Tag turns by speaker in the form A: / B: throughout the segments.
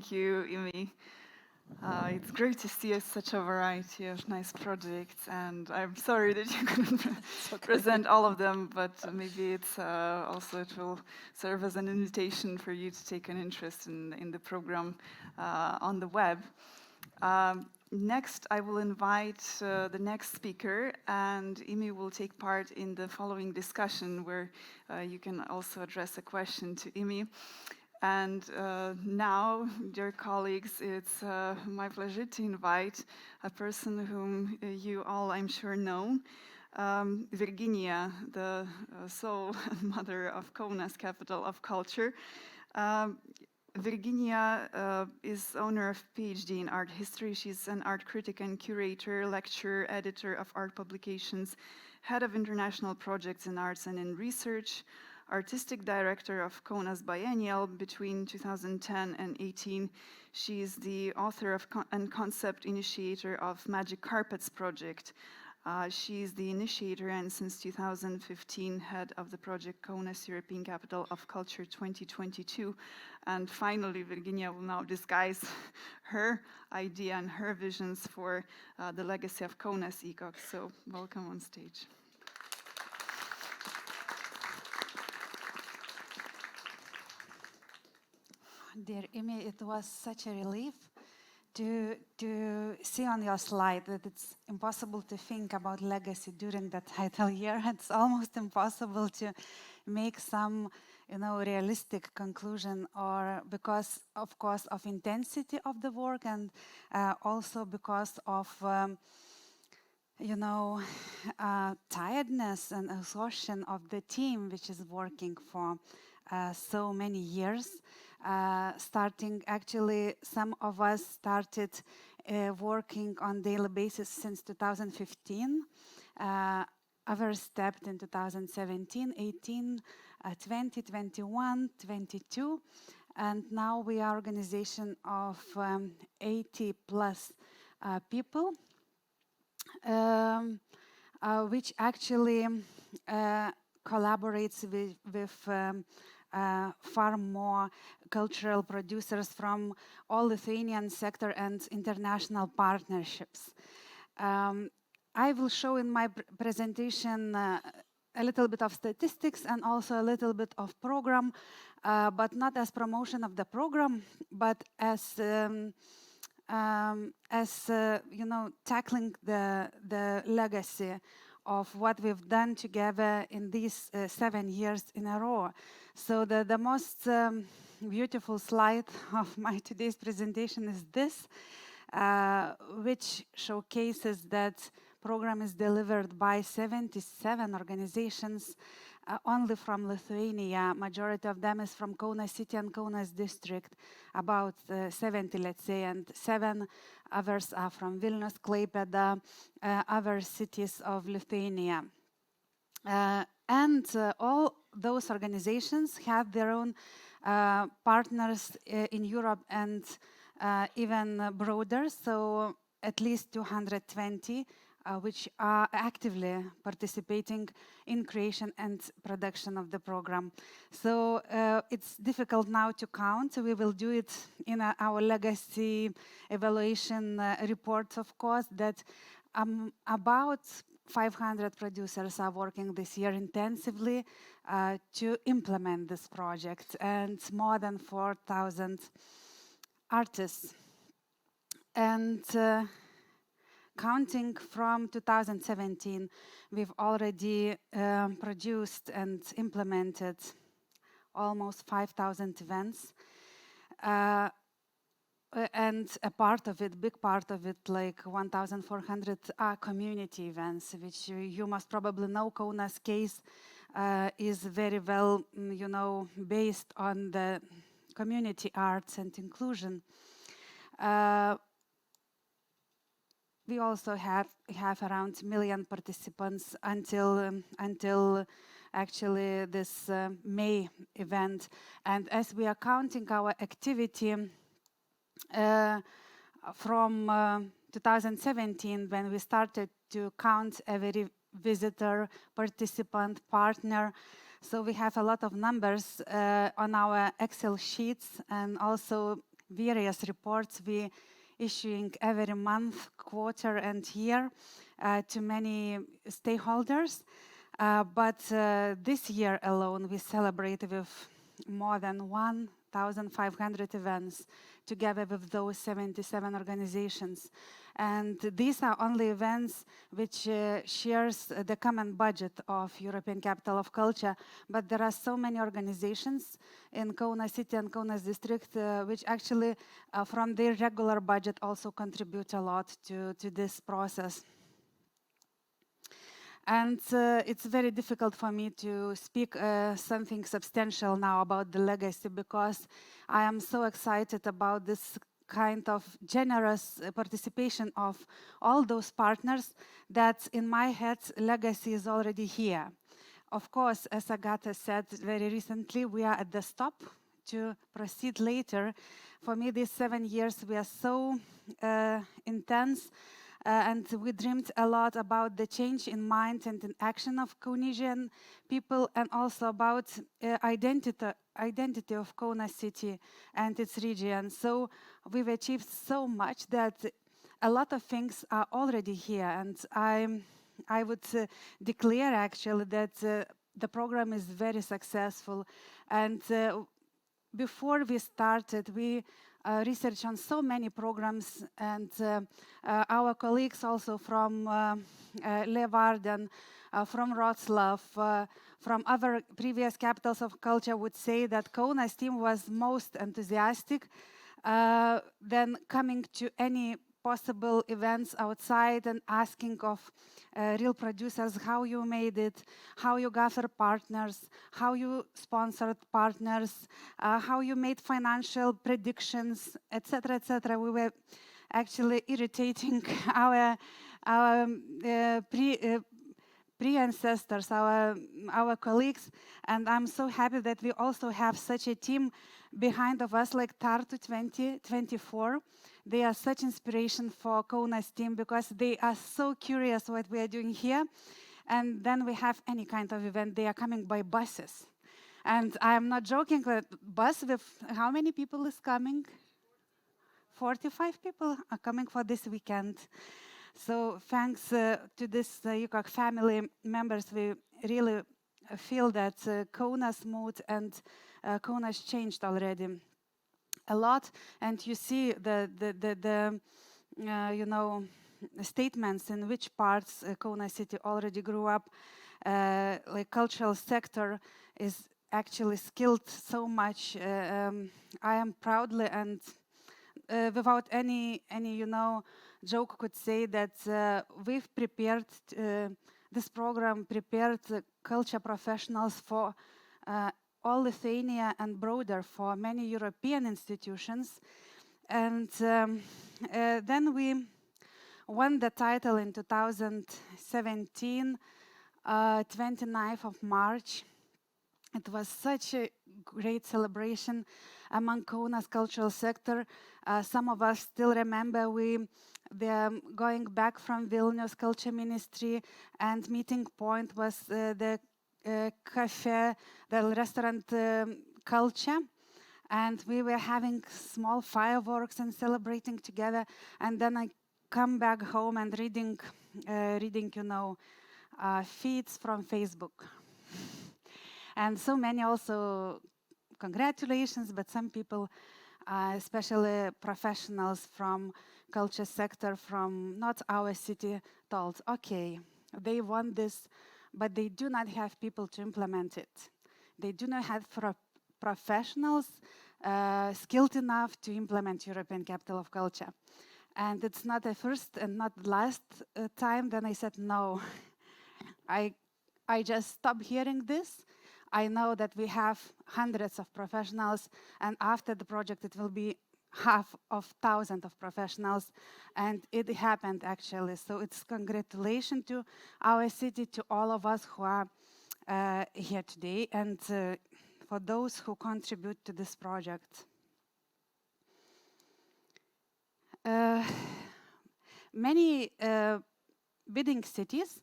A: Thank you, Imi. It's great to see such a variety of nice projects, and I'm sorry that you couldn't present all of them, but maybe it's also it will serve as an invitation for you to take an interest in the program on the web. Next, I will invite the next speaker, and Imi will take part in the following discussion where you can also address a question to Imi. And now, dear colleagues, it's my pleasure to invite a person whom you all, I'm sure, know, Virginija, the soul and mother of Kaunas, capital of culture. Virginija is owner of PhD in art history. She's an art critic and curator, lecturer, editor of art publications, head of international projects in arts and in research, artistic director of Kaunas Biennial between 2010 and 18. She is the author of and concept initiator of Magic Carpets project. She is the initiator and since 2015 head of the project Kaunas European Capital of Culture 2022. And finally, Virginija will now disguise her idea and her visions for the legacy of Kaunas ECOC. So welcome on stage.
B: Dear Imi, it was such a relief to see on your slide that it's impossible to think about legacy during the title year. It's almost impossible to make some, realistic conclusion, or because, of course, of intensity of the work, and also because of, tiredness and exhaustion of the team, which is working for so many years. Actually, some of us started working on daily basis since 2015. Others stepped in 2017, 18, 20, 21, 22. And now we are an organization of 80 plus people, which actually collaborates with far more cultural producers from all Lithuanian sector and international partnerships. I will show in my presentation a little bit of statistics and also a little bit of program, but not as promotion of the program, but as tackling the legacy of what we've done together in these 7 years in a row. So the most beautiful slide of my today's presentation is this, which showcases that program is delivered by 77 organizations only from Lithuania. Majority of them is from Kaunas city and Kaunas district, about 70, let's say, and 7 others are from Vilnius, Klaipėda, other cities of Lithuania. And all those organizations have their own partners in Europe and even broader, so at least 220 which are actively participating in creation and production of the program. So it's difficult now to count. We will do it in our legacy evaluation reports, of course, that about 500 producers are working this year intensively to implement this project, and more than 4,000 artists. And counting from 2017, we've already produced and implemented almost 5,000 events. And a part of it, big part of it, like 1,400 are community events, which you must probably know. Kaunas case is very well, based on the community arts and inclusion. We also have around 1 million participants until actually this May event. And as we are counting our activity from 2017, when we started to count every visitor, participant, partner, so we have a lot of numbers on our Excel sheets, and also various reports we issuing every month, quarter, and year to many stakeholders. But this year alone, we celebrated with more than 1,500 events together with those 77 organizations. And these are only events which shares the common budget of European Capital of Culture, but there are so many organizations in Kaunas City and Kaunas District which actually from their regular budget also contribute a lot to this process. And it's very difficult for me to speak something substantial now about the legacy, because I am so excited about this kind of generous participation of all those partners that in my head legacy is already here. Of course, as Agata said very recently, we are at the stop to proceed later. For me, these 7 years were so intense. And we dreamed a lot about the change in mind and in action of Kaunasian people, and also about identity of Kaunas city and its region. So we've achieved so much that a lot of things are already here. And I would declare actually that the program is very successful. And before we started, we research on so many programs, and our colleagues also from Leeuwarden, from Wrocław, from other previous capitals of culture would say that Kaunas team was most enthusiastic than coming to any possible events outside and asking of real producers how you made it, how you gather partners, how you sponsored partners, how you made financial predictions, etc., etc. We were actually irritating our pre-ancestors, our colleagues, and I'm so happy that we also have such a team behind of us like Tartu 2024. They are such inspiration for Kaunas team because they are so curious what we are doing here. And then we have any kind of event, they are coming by buses. And I'm not joking, but bus with how many people is coming? 45 people are coming for this weekend. So thanks to this UKAC family members, we really feel that Kaunas mood and Kaunas changed already a lot, and you see the statements in which parts Kaunas city already grew up. Like cultural sector is actually skilled so much. I am proudly and without any joke could say that we've prepared this program prepared culture professionals for all Lithuania and broader, for many European institutions. And then we won the title in 2017, 29th of March. It was such a great celebration among Kaunas cultural sector. Some of us still remember we were going back from Vilnius Culture Ministry, and meeting point was the cafe, the restaurant Culture, and we were having small fireworks and celebrating together. And then I come back home and reading feeds from Facebook, and so many also congratulations. But some people, especially professionals from culture sector from not our city, told, okay, they want this, but they do not have people to implement it. They do not have professionals skilled enough to implement European Capital of Culture. And it's not the first and not the last time. Then I said, no, I just stopped hearing this. I know that we have hundreds of professionals, and after the project it will be half of thousands of professionals, and it happened actually. So it's congratulations to our city, to all of us who are here today, and for those who contribute to this project. Many bidding cities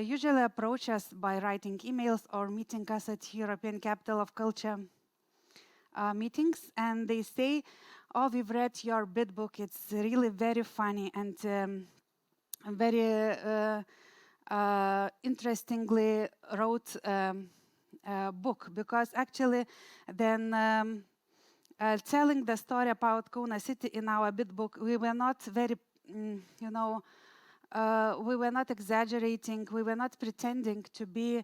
B: usually approach us by writing emails or meeting us at European Capital of Culture meetings, and they say, oh, we've read your bid book, it's really very funny and very interestingly wrote book, because actually then telling the story about Kaunas city in our bid book, we were not very, we were not exaggerating, we were not pretending to be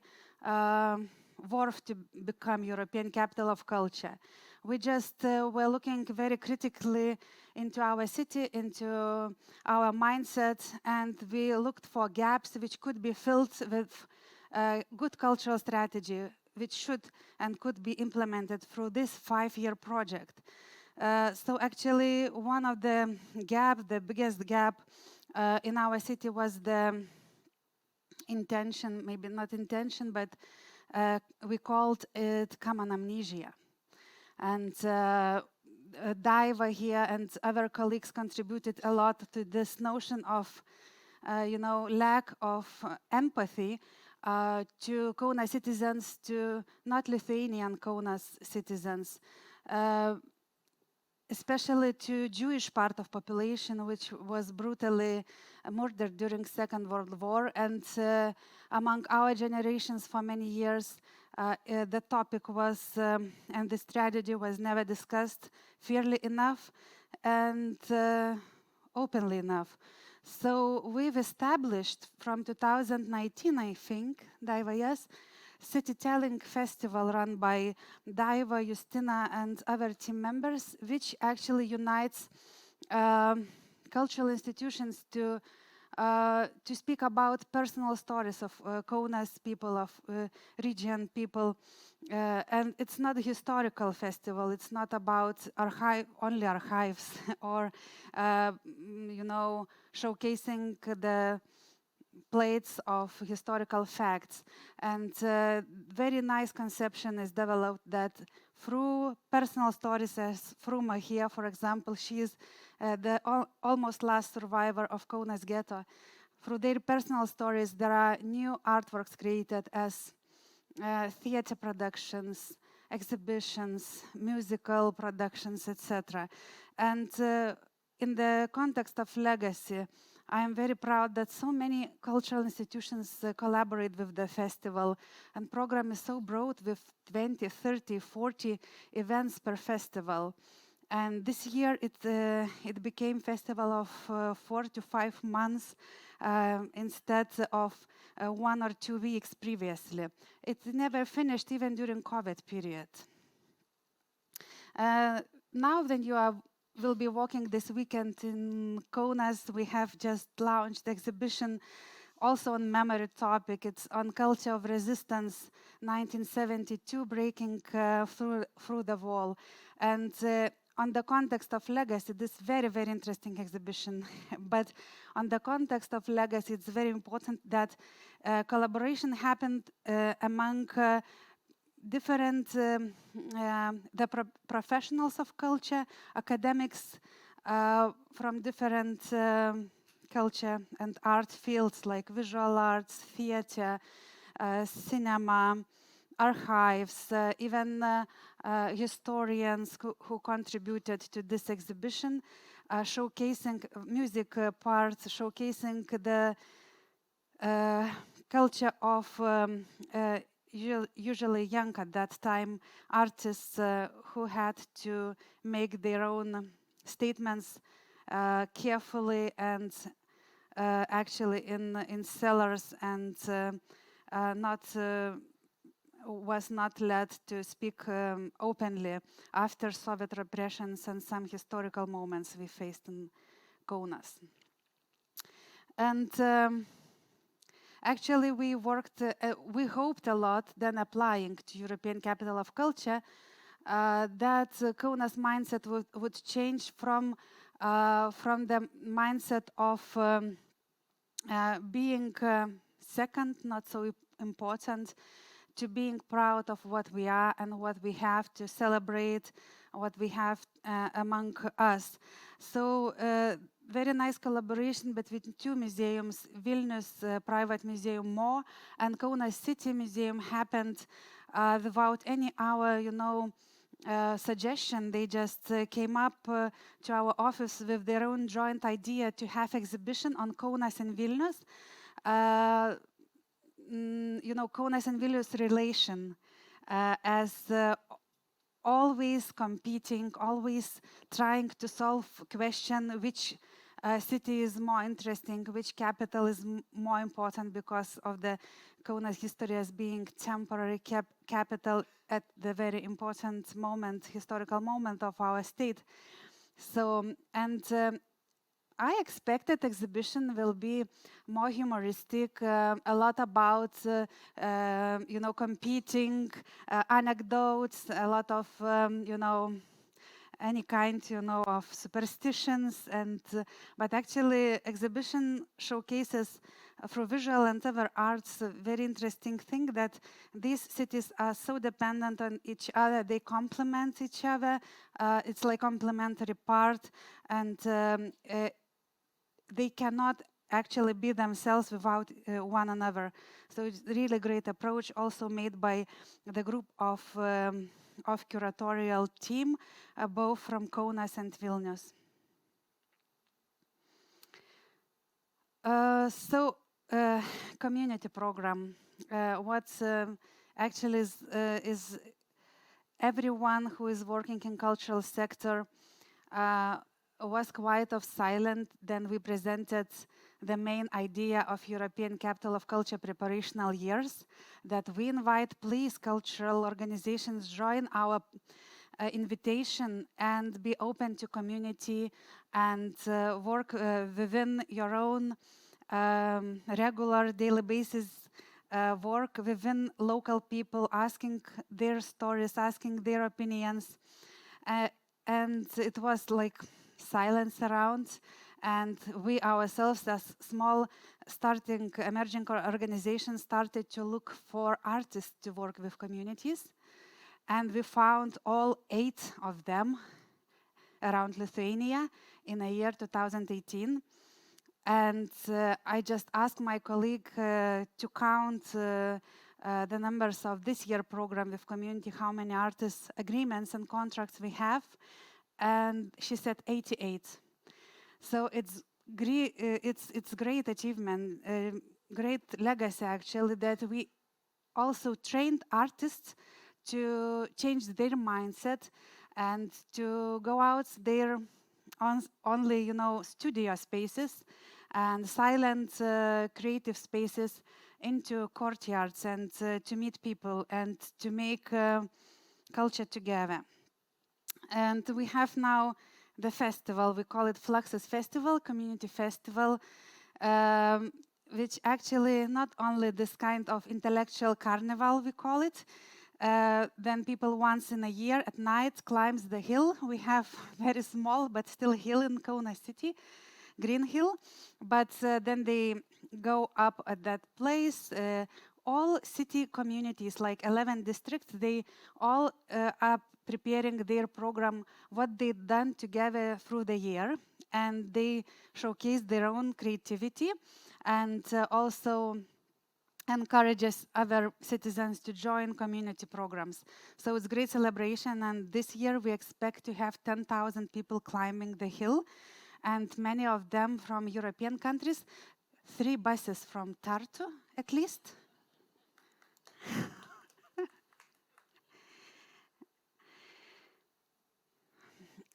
B: worth to become European capital of culture. We just were looking very critically into our city, into our mindset, and we looked for gaps which could be filled with good cultural strategy, which should and could be implemented through this 5-year project. So actually, one of the gaps, the biggest gap in our city was the intention, maybe not intention, but we called it common amnesia. And Daiva here and other colleagues contributed a lot to this notion of, lack of empathy to Kaunas citizens, to not Lithuanian Kaunas citizens, especially to Jewish part of population, which was brutally murdered during Second World War. And among our generations for many years, the topic was, and this tragedy was never discussed fairly enough and openly enough. So we've established from 2019, I think, Daiva, yes, Citytelling Festival run by Daiva, Justina, and other team members, which actually unites cultural institutions to speak about personal stories of Kaunas people, of region people. And it's not a historical festival. It's not about only archives or, showcasing the plates of historical facts. And very nice conception is developed that through personal stories, as Fruma here, for example, she is the almost last survivor of Kaunas ghetto. Through their personal stories, there are new artworks created as theater productions, exhibitions, musical productions, etc. And in the context of legacy, I am very proud that so many cultural institutions collaborate with the festival, and program is so broad with 20, 30, 40 events per festival. And this year it became festival of 4 to 5 months instead of 1 or 2 weeks previously. It never finished even during COVID period. Now then you will be walking this weekend in Kaunas. We have just launched the exhibition also on memory topic. It's on culture of resistance, 1972, breaking through the wall. And on the context of legacy, this very, very interesting exhibition. But on the context of legacy, it's very important that collaboration happened among different professionals of culture, academics from different culture and art fields like visual arts, theater, cinema, archives, even historians who contributed to this exhibition, showcasing music parts, showcasing the culture of usually young at that time artists who had to make their own statements carefully and actually in cellars, and was not led to speak openly after Soviet repressions and some historical moments we faced in Kaunas. And actually, we hoped a lot, then applying to European Capital of Culture, that Kaunas mindset would change from the mindset of being second, not so important, to being proud of what we are and what we have, to celebrate what we have among us. So very nice collaboration between two museums, Vilnius Private Museum Mo and Kaunas City Museum, happened without any our, suggestion. They just came up to our office with their own joint idea to have exhibition on Kaunas and Vilnius. Kaunas and Vilnius relation as always competing, always trying to solve question which city is more interesting, which capital is more important because of the Kaunas history as being temporary capital at the very important moment, historical moment of our state. So, and I expected exhibition will be more humoristic, a lot about, competing anecdotes, a lot of, any kind, of superstitions, and but actually exhibition showcases through visual and other arts a very interesting thing that these cities are so dependent on each other, they complement each other, it's like complementary part, and they cannot actually be themselves without one another. So it's really great approach also made by the group of curatorial team, both from Kaunas and Vilnius. Community program. What actually is everyone who is working in cultural sector was quite silent. Then we presented the main idea of European Capital of Culture preparational years, that we invite, please, cultural organizations, join our invitation and be open to community and work within your own regular daily basis work within local people, asking their stories, asking their opinions. And it was like silence around, and we ourselves as small starting emerging organizations started to look for artists to work with communities, and we found all 8 of them around Lithuania in the year 2018. And I just asked my colleague to count the numbers of this year program with community, how many artists agreements and contracts we have, and she said 88. So it's great achievement, great legacy actually, that we also trained artists to change their mindset and to go out there on only studio spaces and silent creative spaces into courtyards, and to meet people and to make culture together. And we have now the festival, we call it Fluxus Festival, Community Festival, which actually not only this kind of intellectual carnival, we call it. Then people once in a year at night climbs the hill. We have very small but still hill in Kaunas city, Green Hill. But then they go up at that place. All city communities, like 11 districts, they all are preparing their program, what they've done together through the year. And they showcase their own creativity and also encourages other citizens to join community programs. So it's great celebration, and this year we expect to have 10,000 people climbing the hill, and many of them from European countries, 3 buses from Tartu at least.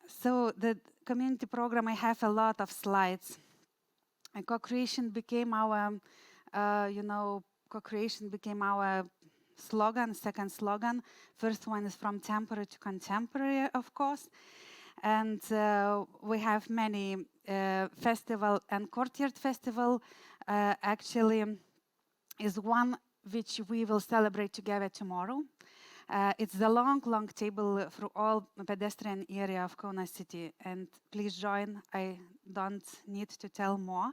B: So the community program, I have a lot of slides. And co-creation became our, co-creation became our slogan, second slogan. First one is from temporary to contemporary, of course. And we have many festival, and Courtyard Festival actually is one which we will celebrate together tomorrow. It's the long table through all pedestrian area of Kaunas city, and please join. I don't need to tell more.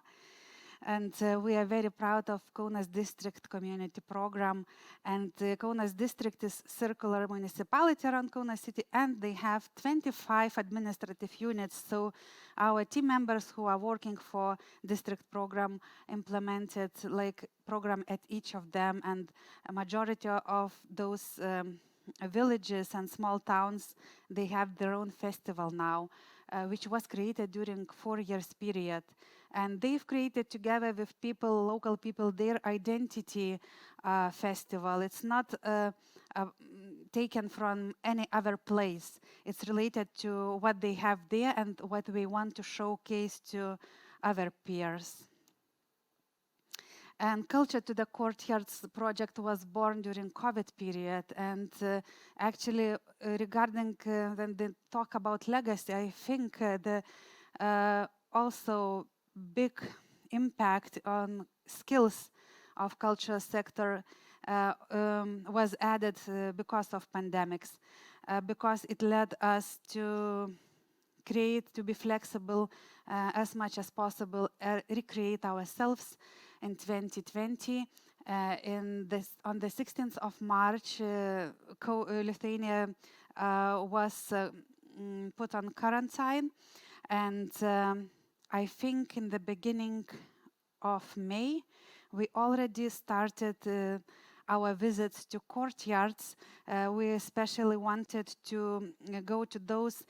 B: And we are very proud of Kaunas district community program. And Kaunas district is circular municipality around Kaunas city, and they have 25 administrative units. So our team members who are working for district program implemented like program at each of them, and a majority of those villages and small towns, they have their own festival now, which was created during 4 years period. And they've created together with people, local people, their identity festival. It's not taken from any other place. It's related to what they have there and what we want to showcase to other peers. And Culture to the Courtyards project was born during COVID period. And actually, regarding when they talk about legacy, I think the also big impact on skills of cultural sector was added because of pandemics, because it led us to create, to be flexible as much as possible, recreate ourselves. In 2020, on the 16th of March, Lithuania was put on quarantine, and I think in the beginning of May, we already started our visits to courtyards. We especially wanted to go to those,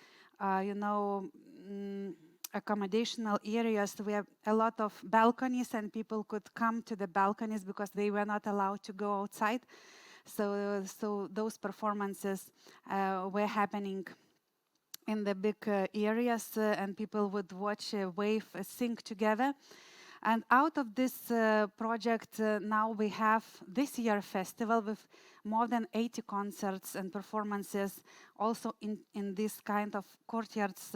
B: accommodational areas. We have a lot of balconies, and people could come to the balconies because they were not allowed to go outside. So those performances were happening in the big areas, and people would watch a wave sing together. And out of this project, now we have this year festival with more than 80 concerts and performances, also in this kind of courtyards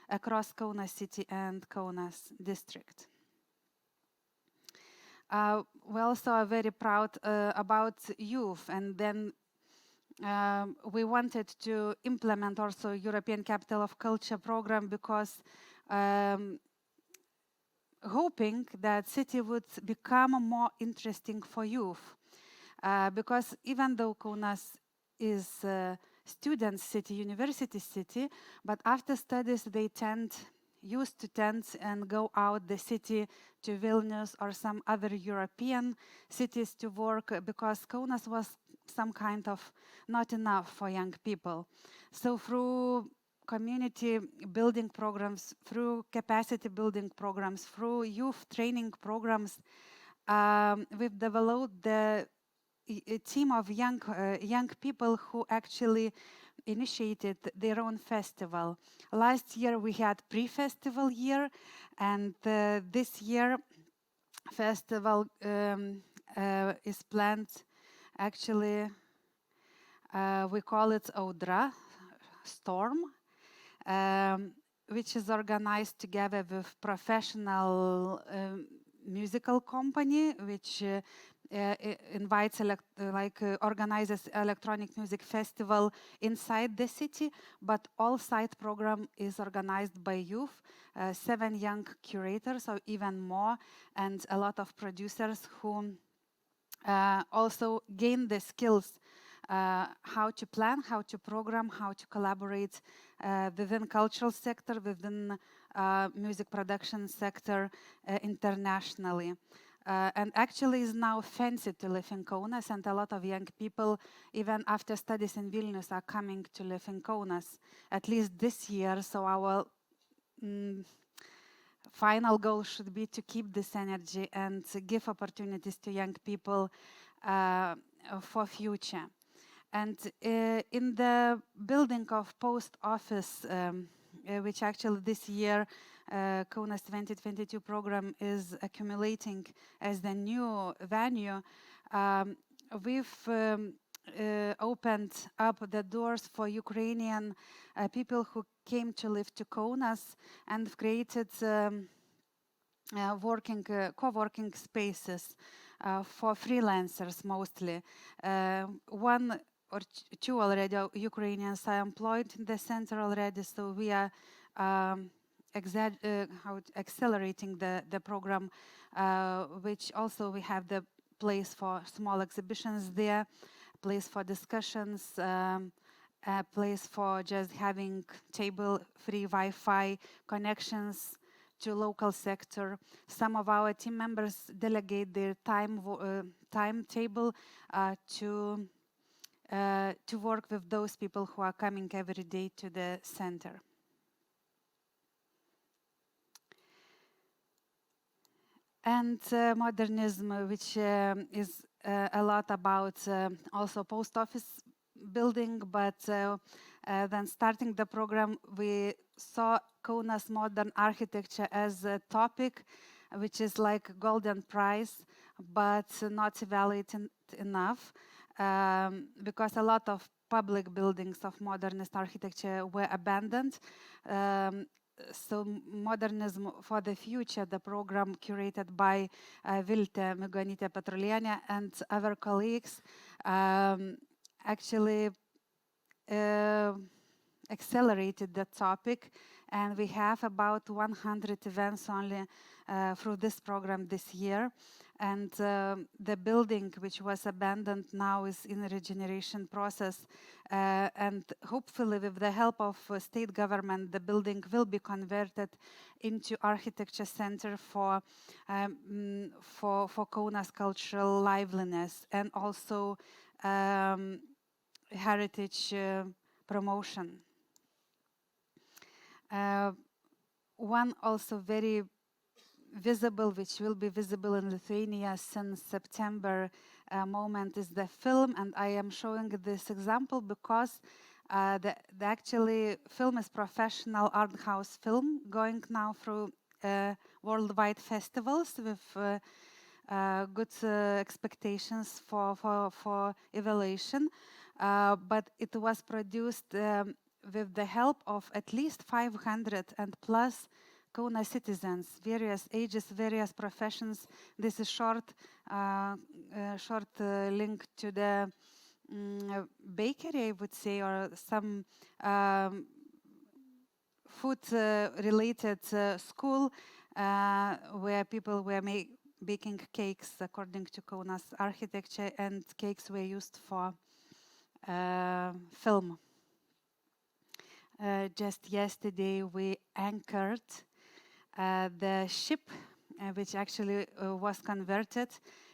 B: across Kaunas city and Kaunas district. We also are very proud about youth, and then we wanted to implement also European Capital of Culture program because hoping that city would become more interesting for youth. Because even though Kaunas is a student city, university city, but after studies they used to tend and go out the city to Vilnius or some other European cities to work, because Kaunas was some kind of not enough for young people. So through community building programs, through capacity building programs, through youth training programs, we've developed a team of young people who actually initiated their own festival. Last year we had pre-festival year, and this year festival is planned. Actually, we call it Audra, Storm, which is organized together with professional musical company, which invites organizes electronic music festival inside the city, but all side program is organized by youth, 7 young curators or even more, and a lot of producers who also gain the skills how to plan, how to program, how to collaborate within cultural sector, within music production sector internationally. And actually is now fancy to live in Kaunas, and a lot of young people, even after studies in Vilnius, are coming to live in Kaunas, at least this year. So our final goal should be to keep this energy and to give opportunities to young people for future. And in the building of post office, which actually this year Kaunas 2022 program is accumulating as the new venue, we've opened up the doors for Ukrainian people who came to live to Kaunas, and created co-working spaces for freelancers mostly. 1 or 2 already Ukrainians are employed in the center already, so we are accelerating the program, which also we have the place for small exhibitions there, place for discussions, a place for just having free Wi-Fi connections to local sector. Some of our team members delegate their timetable to to work with those people who are coming every day to the center. And modernism, which is a lot about also post office building, but then starting the program, we saw Kaunas modern architecture as a topic, which is like golden prize, but not evaluated enough, because a lot of public buildings of modernist architecture were abandoned. So Modernism for the Future, the program curated by Viltė Migonytė-Petrulienė and other colleagues, actually accelerated the topic, and we have about 100 events only through this program this year. And the building which was abandoned now is in a regeneration process, and hopefully with the help of state government, the building will be converted into architecture center for Kaunas cultural liveliness and also heritage promotion. One also very visible, which will be visible in Lithuania since September moment, is the film, and I am showing this example because the actually film is professional art house film going now through worldwide festivals with good expectations for evaluation, but it was produced with the help of at least 500 and plus Kaunas citizens, various ages, various professions. This is short link to the bakery, I would say, or some food-related school where people were baking cakes according to Kaunas architecture, and cakes were used for film. Just yesterday we anchored the ship, which actually was converted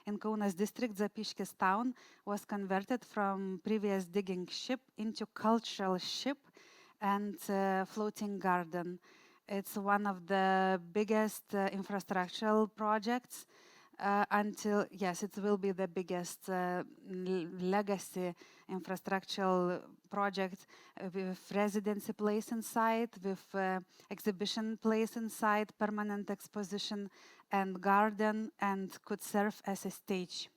B: in Kaunas district. Zapyškis town was converted from previous digging ship into cultural ship and floating garden. It's one of the biggest infrastructural projects until, yes, it will be the biggest legacy infrastructural project with residency place inside, with exhibition place inside, permanent exposition and garden, and could serve as a stage.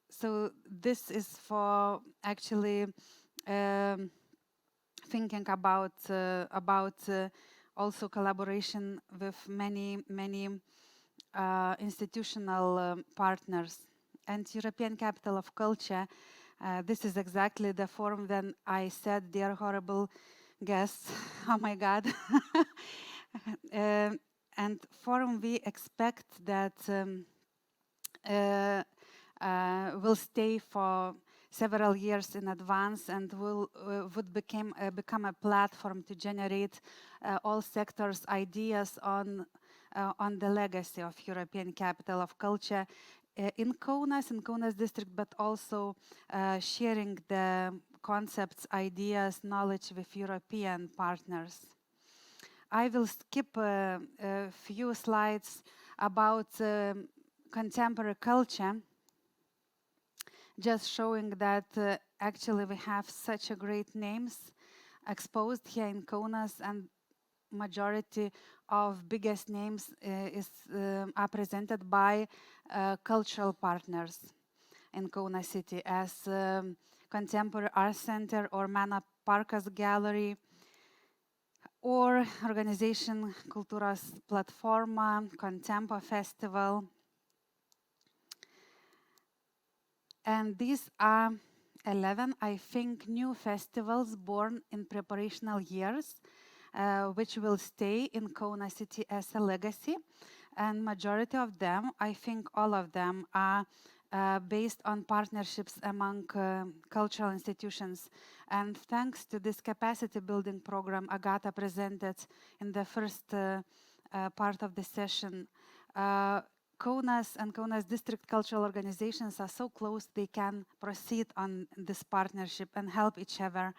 B: So this is for actually thinking about also collaboration with many institutional partners. And European Capital of Culture, this is exactly the forum when I said, dear horrible guests, oh my God. And forum, we expect that will stay for several years in advance and would become a platform to generate all sectors' ideas on the legacy of European Capital of Culture in Kaunas district, but also sharing the concepts, ideas, knowledge with European partners. I will skip a few slides about contemporary culture, just showing that actually we have such a great names exposed here in Kaunas, and majority of biggest names are presented by cultural partners in Kaunas city, as Contemporary Art Center or Meno Parkas Gallery, or organization Kultūros Platforma, Contempo Festival. And these are 11, I think, new festivals born in preparational years, which will stay in Kaunas city as a legacy. And majority of them, I think all of them, are based on partnerships among cultural institutions. And thanks to this capacity building program Agata presented in the first part of the session, Kaunas and Kaunas district cultural organizations are so close they can proceed on this partnership and help each other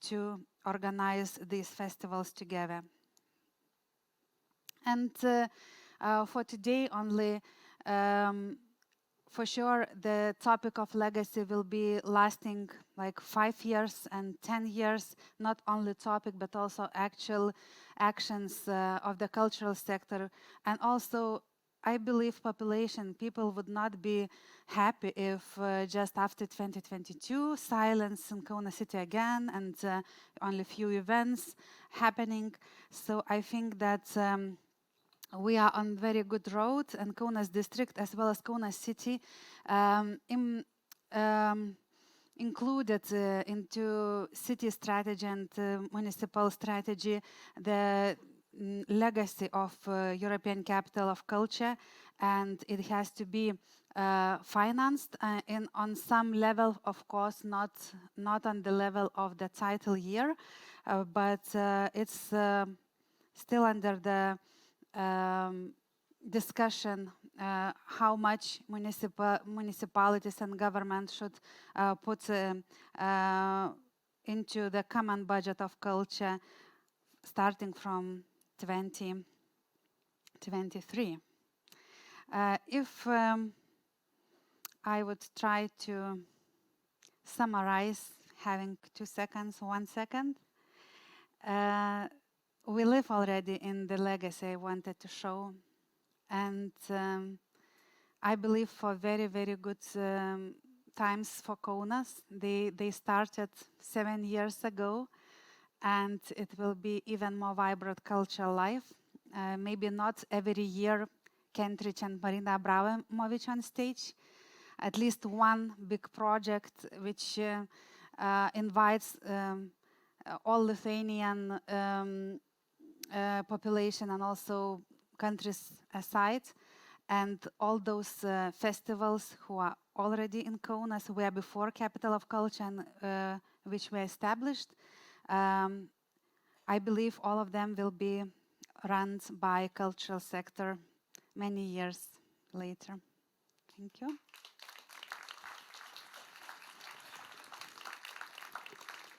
B: to organize these festivals together. And for today only, for sure the topic of legacy will be lasting like 5 years and 10 years, not only topic but also actual actions of the cultural sector. And also I believe people would not be happy if just after 2022 silence in Kaunas city again and only few events happening. So I think that we are on very good road, and Kaunas district as well as Kaunas city included into city strategy and municipal strategy the legacy of European capital of culture, and it has to be financed on some level, of course, not on the level of the title year, but it's still under the discussion how much municipalities and government should put into the common budget of culture starting from 2023. If I would try to summarize, having 2 seconds, 1 second, we live already in the legacy I wanted to show, and I believe for very, very good times for Kaunas. They started 7 years ago, and it will be even more vibrant cultural life. Maybe not every year Kentridge and Marina Abramovic on stage. At least one big project which invites all Lithuanian population and also countries aside, and all those festivals who are already in Kaunas, were before Capital of Culture and which were established. I believe all of them will be run by cultural sector many years later. Thank you.